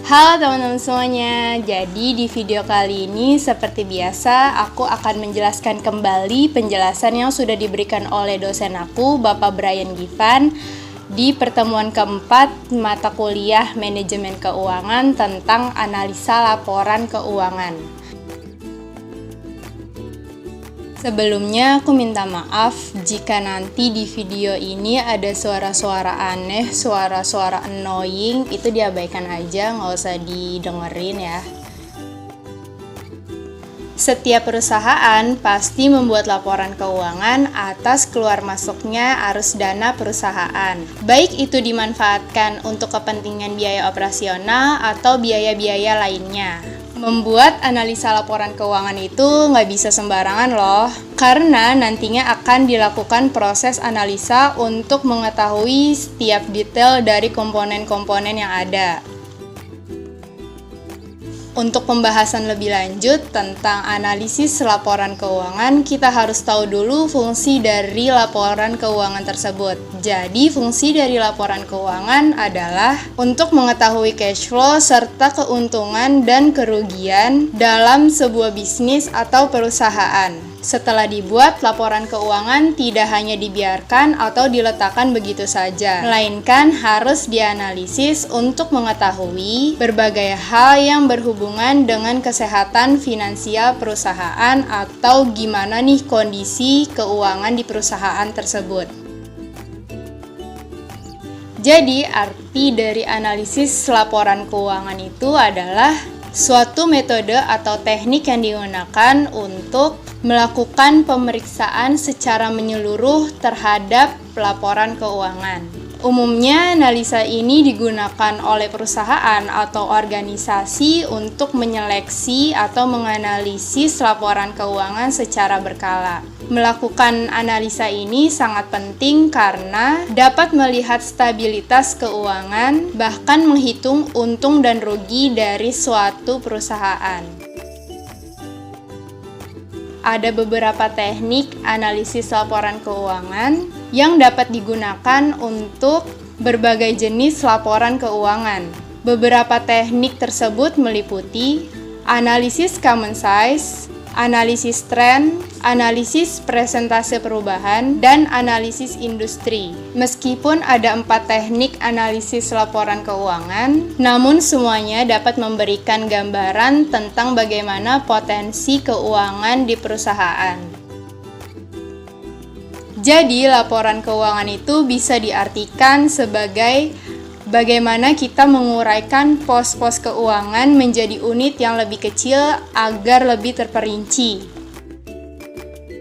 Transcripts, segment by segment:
Halo teman-teman semuanya, jadi di video kali ini seperti biasa aku akan menjelaskan kembali penjelasan yang sudah diberikan oleh dosen aku, Bapak Brian Givan, di pertemuan keempat mata kuliah Manajemen Keuangan tentang analisa laporan keuangan. Sebelumnya aku minta maaf jika nanti di video ini ada suara-suara aneh, suara-suara annoying, itu diabaikan aja, nggak usah didengerin ya. Setiap perusahaan pasti membuat laporan keuangan atas keluar masuknya arus dana perusahaan. Baik itu dimanfaatkan untuk kepentingan biaya operasional atau biaya-biaya lainnya. Membuat analisa laporan keuangan itu nggak bisa sembarangan loh, karena nantinya akan dilakukan proses analisa untuk mengetahui setiap detail dari komponen-komponen yang ada. Untuk pembahasan lebih lanjut tentang analisis laporan keuangan, kita harus tahu dulu fungsi dari laporan keuangan tersebut. Jadi, fungsi dari laporan keuangan adalah untuk mengetahui cash flow serta keuntungan dan kerugian dalam sebuah bisnis atau perusahaan. Setelah dibuat, laporan keuangan tidak hanya dibiarkan atau diletakkan begitu saja, melainkan harus dianalisis untuk mengetahui berbagai hal yang berhubungan dengan kesehatan finansial perusahaan atau gimana nih kondisi keuangan di perusahaan tersebut. Jadi, arti dari analisis laporan keuangan itu adalah suatu metode atau teknik yang digunakan untuk melakukan pemeriksaan secara menyeluruh terhadap laporan keuangan. Umumnya, analisa ini digunakan oleh perusahaan atau organisasi untuk menyeleksi atau menganalisis laporan keuangan secara berkala. Melakukan analisa ini sangat penting karena dapat melihat stabilitas keuangan, bahkan menghitung untung dan rugi dari suatu perusahaan. Ada beberapa teknik analisis laporan keuangan yang dapat digunakan untuk berbagai jenis laporan keuangan. Beberapa teknik tersebut meliputi analisis common size, analisis tren, analisis presentase perubahan, dan analisis industri. Meskipun ada 4 teknik analisis laporan keuangan, namun semuanya dapat memberikan gambaran tentang bagaimana potensi keuangan di perusahaan. Jadi, laporan keuangan itu bisa diartikan sebagai bagaimana kita menguraikan pos-pos keuangan menjadi unit yang lebih kecil agar lebih terperinci.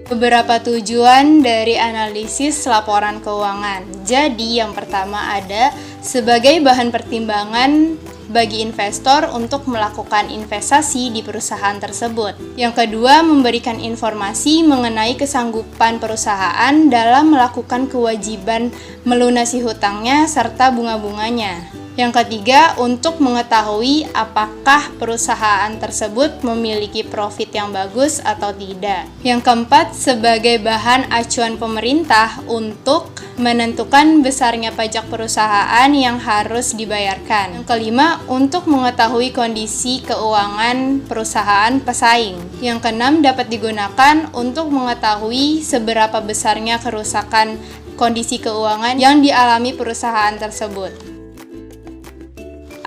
Beberapa tujuan dari analisis laporan keuangan. Jadi, yang pertama ada sebagai bahan pertimbangan bagi investor untuk melakukan investasi di perusahaan tersebut. Yang kedua, memberikan informasi mengenai kesanggupan perusahaan dalam melakukan kewajiban melunasi hutangnya serta bunga-bunganya. Yang ketiga, untuk mengetahui apakah perusahaan tersebut memiliki profit yang bagus atau tidak. Yang keempat, sebagai bahan acuan pemerintah untuk menentukan besarnya pajak perusahaan yang harus dibayarkan. Yang kelima, untuk mengetahui kondisi keuangan perusahaan pesaing. Yang keenam, dapat digunakan untuk mengetahui seberapa besarnya kerusakan kondisi keuangan yang dialami perusahaan tersebut.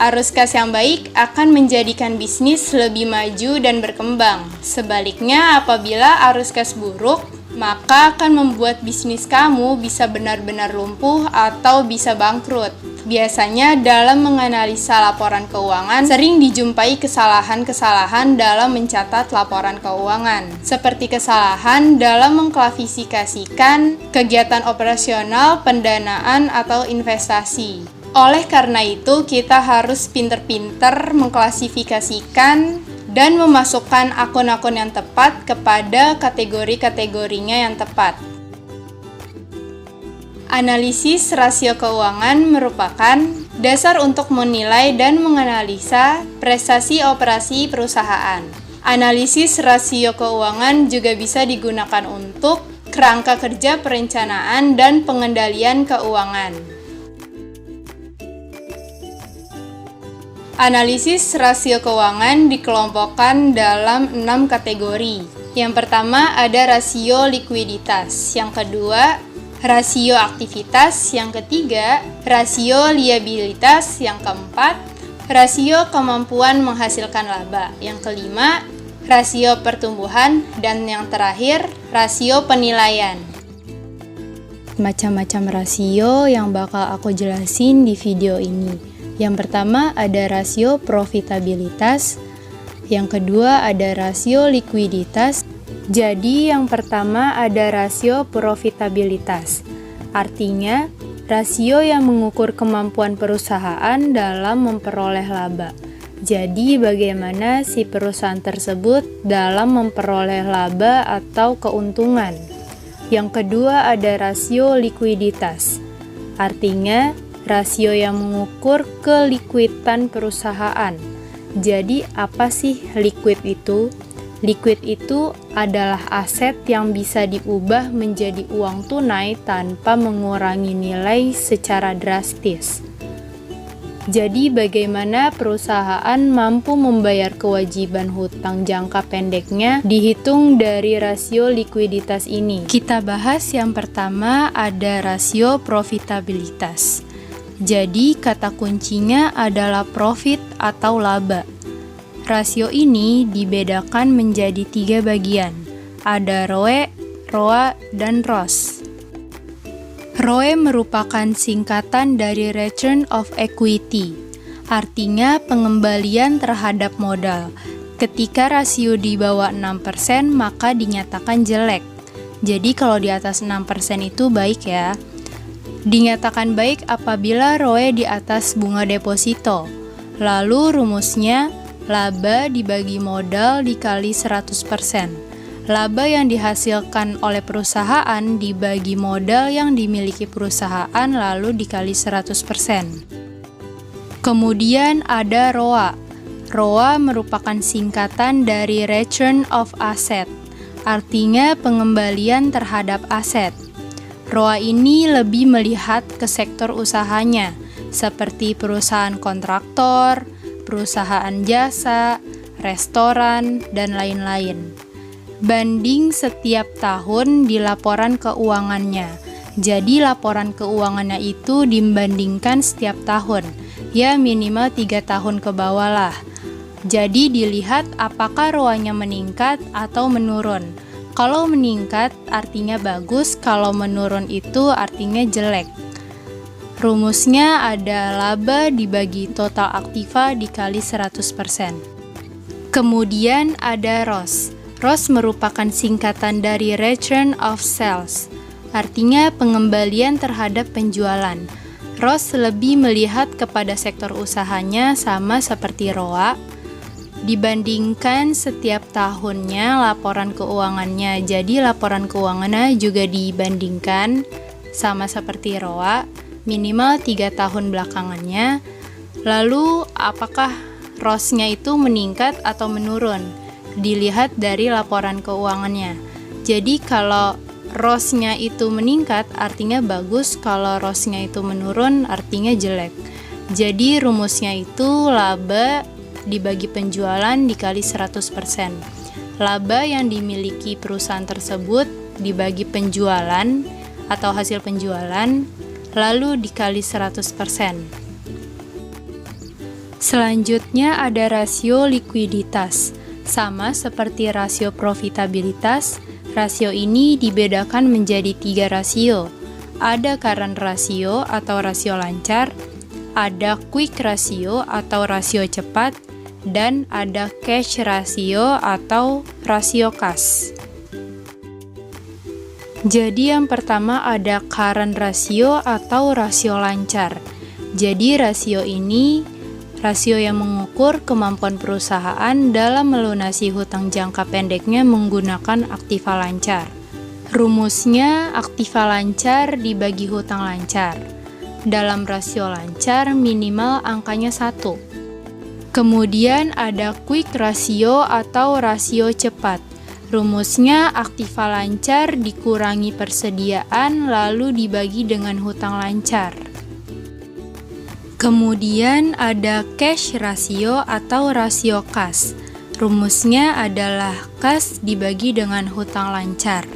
Arus kas yang baik akan menjadikan bisnis lebih maju dan berkembang. Sebaliknya, apabila arus kas buruk, maka akan membuat bisnis kamu bisa benar-benar lumpuh atau bisa bangkrut. Biasanya dalam menganalisa laporan keuangan, sering dijumpai kesalahan-kesalahan dalam mencatat laporan keuangan, seperti kesalahan dalam mengklasifikasikan kegiatan operasional, pendanaan, atau investasi. Oleh karena itu, kita harus pinter-pinter mengklasifikasikan dan memasukkan akun-akun yang tepat kepada kategori-kategorinya yang tepat. Analisis rasio keuangan merupakan dasar untuk menilai dan menganalisa prestasi operasi perusahaan. Analisis rasio keuangan juga bisa digunakan untuk kerangka kerja perencanaan dan pengendalian keuangan. Analisis rasio keuangan dikelompokkan dalam 6 kategori. Yang pertama ada rasio likuiditas, yang kedua rasio aktivitas, yang ketiga rasio liabilitas, yang keempat rasio kemampuan menghasilkan laba, yang kelima rasio pertumbuhan, dan yang terakhir rasio penilaian. Macam-macam rasio yang bakal aku jelasin di video ini. Yang pertama ada rasio profitabilitas, yang kedua ada rasio likuiditas. Jadi yang pertama ada rasio profitabilitas. Artinya, rasio yang mengukur kemampuan perusahaan dalam memperoleh laba. Jadi bagaimana si perusahaan tersebut dalam memperoleh laba atau keuntungan. Yang kedua ada rasio likuiditas. Artinya, rasio yang mengukur kelikuidan perusahaan. Jadi apa sih liquid itu? Liquid itu adalah aset yang bisa diubah menjadi uang tunai tanpa mengurangi nilai secara drastis. Jadi bagaimana perusahaan mampu membayar kewajiban hutang jangka pendeknya dihitung dari rasio likuiditas ini. Kita bahas yang pertama ada rasio profitabilitas. Jadi kata kuncinya adalah profit atau laba. Rasio ini dibedakan menjadi 3 bagian. Ada ROE, ROA, dan ROS. ROE merupakan singkatan dari Return of Equity, artinya pengembalian terhadap modal. Ketika rasio di bawah 6% maka dinyatakan jelek. Jadi kalau di atas 6% itu baik ya. Dinyatakan baik apabila ROE di atas bunga deposito. Lalu rumusnya laba dibagi modal dikali 100%. Laba yang dihasilkan oleh perusahaan dibagi modal yang dimiliki perusahaan lalu dikali 100%. Kemudian ada ROA. ROA merupakan singkatan dari Return of Asset, artinya pengembalian terhadap aset. ROA ini lebih melihat ke sektor usahanya, seperti perusahaan kontraktor, perusahaan jasa, restoran, dan lain-lain. Banding setiap tahun di laporan keuangannya. Jadi laporan keuangannya itu dibandingkan setiap tahun, ya minimal 3 tahun ke bawah lah. Jadi dilihat apakah ROA-nya meningkat atau menurun. Kalau meningkat artinya bagus, kalau menurun itu artinya jelek. Rumusnya ada laba dibagi total aktiva dikali 100%. Kemudian ada ROS. ROS merupakan singkatan dari Return of Sales, artinya pengembalian terhadap penjualan. ROS lebih melihat kepada sektor usahanya sama seperti ROA, dibandingkan setiap tahunnya laporan keuangannya. Jadi laporan keuangannya juga dibandingkan sama seperti ROA, minimal 3 tahun belakangannya. Lalu apakah ROS-nya itu meningkat atau menurun? Dilihat dari laporan keuangannya. Jadi kalau ROS-nya itu meningkat artinya bagus, kalau ROS-nya itu menurun artinya jelek. Jadi rumusnya itu laba dibagi penjualan dikali 100%. Laba yang dimiliki perusahaan tersebut dibagi penjualan atau hasil penjualan lalu dikali 100%. Selanjutnya ada rasio likuiditas. Sama seperti rasio profitabilitas, rasio ini dibedakan menjadi 3 rasio. Ada current rasio atau rasio lancar, ada quick rasio atau rasio cepat, dan ada cash rasio atau rasio kas. Jadi yang pertama ada current rasio atau rasio lancar. Jadi rasio ini rasio yang mengukur kemampuan perusahaan dalam melunasi hutang jangka pendeknya menggunakan aktiva lancar. Rumusnya aktiva lancar dibagi hutang lancar. Dalam rasio lancar minimal angkanya 1. Kemudian ada quick rasio atau rasio cepat. Rumusnya aktiva lancar dikurangi persediaan lalu dibagi dengan hutang lancar. Kemudian ada cash ratio atau rasio kas. Rumusnya adalah kas dibagi dengan hutang lancar.